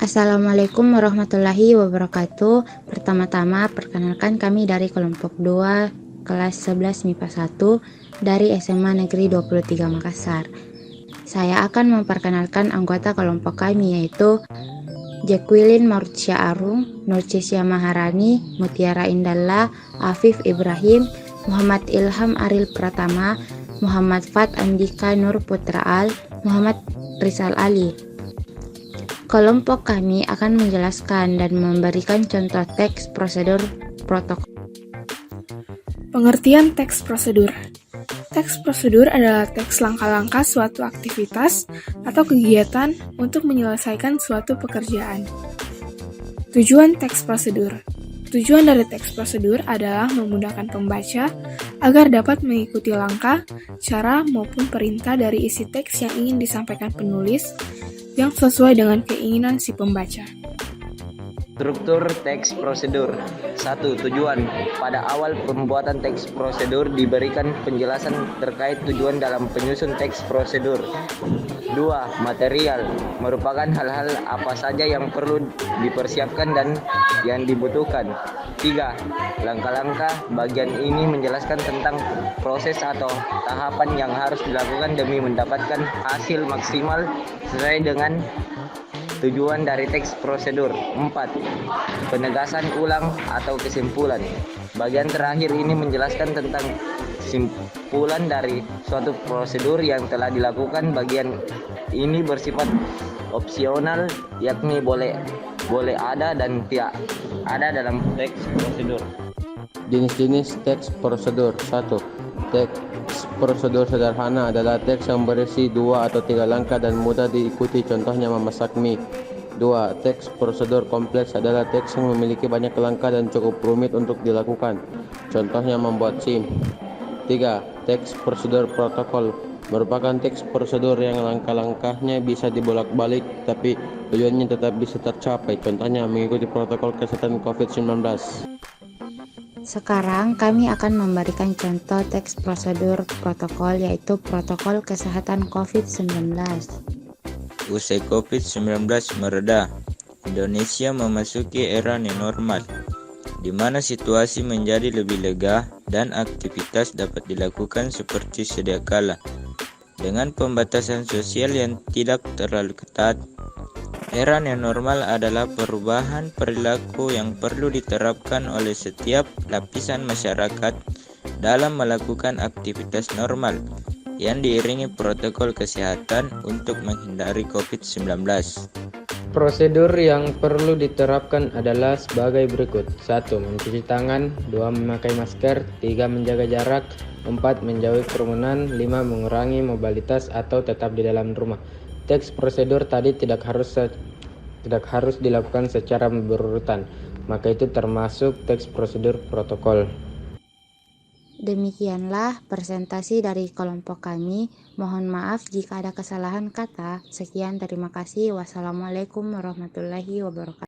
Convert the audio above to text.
Assalamualaikum warahmatullahi wabarakatuh. Pertama-tama, perkenalkan kami dari kelompok 2 kelas 11 MIPA 1 dari SMA Negeri 23 Makassar. Saya akan memperkenalkan anggota kelompok kami, yaitu Jacqueline Maurcia Arung, Nurcisya Maharani, Mutiara Indallah, Afif Ibrahim, Muhammad Ilham Aril Pratama, Muhammad Fat Andika Nur Putra Al, Muhammad Rizal Ali. Kelompok kami akan menjelaskan dan memberikan contoh teks prosedur protokol. Pengertian teks prosedur. Teks prosedur adalah teks langkah-langkah suatu aktivitas atau kegiatan untuk menyelesaikan suatu pekerjaan. Tujuan teks prosedur. Tujuan dari teks prosedur adalah memudahkan pembaca agar dapat mengikuti langkah, cara, maupun perintah dari isi teks yang ingin disampaikan penulis yang sesuai dengan keinginan si pembaca. Struktur teks prosedur. 1. Tujuan. Pada awal pembuatan teks prosedur diberikan penjelasan terkait tujuan dalam penyusun teks prosedur. 2. Material. Merupakan hal-hal apa saja yang perlu dipersiapkan dan yang dibutuhkan. 3. Langkah-langkah. Bagian ini menjelaskan tentang proses atau tahapan yang harus dilakukan demi mendapatkan hasil maksimal sesuai dengan tujuan dari teks prosedur. 4. Penegasan ulang atau kesimpulan. Bagian terakhir ini menjelaskan tentang kesimpulan dari suatu prosedur yang telah dilakukan. Bagian ini bersifat opsional, yakni boleh ada dan tidak ada dalam teks prosedur. Jenis-jenis teks prosedur. 1. Teks prosedur sederhana adalah teks yang berisi 2 atau 3 langkah dan mudah diikuti, contohnya memasak mie. 2. Teks prosedur kompleks adalah teks yang memiliki banyak langkah dan cukup rumit untuk dilakukan, contohnya membuat SIM. 3. Teks prosedur protokol merupakan teks prosedur yang langkah-langkahnya bisa dibolak-balik tapi tujuannya tetap bisa tercapai, contohnya mengikuti protokol kesehatan COVID-19. Sekarang kami akan memberikan contoh teks prosedur protokol, yaitu protokol kesehatan COVID-19. Usai COVID-19 mereda, Indonesia memasuki era new normal, di mana situasi menjadi lebih lega dan aktivitas dapat dilakukan seperti sedia kala, dengan pembatasan sosial yang tidak terlalu ketat. Era new normal adalah perubahan perilaku yang perlu diterapkan oleh setiap lapisan masyarakat dalam melakukan aktivitas normal yang diiringi protokol kesehatan untuk menghindari COVID-19. Prosedur yang perlu diterapkan adalah sebagai berikut. 1. Mencuci tangan. 2. Memakai masker. 3. Menjaga jarak. 4. Menjauhi kerumunan. 5. Mengurangi mobilitas atau tetap di dalam rumah. Teks prosedur tadi tidak harus dilakukan secara berurutan, maka itu termasuk teks prosedur protokol. Demikianlah presentasi dari kelompok kami. Mohon maaf jika ada kesalahan kata. Sekian, terima kasih. Wassalamualaikum warahmatullahi wabarakatuh.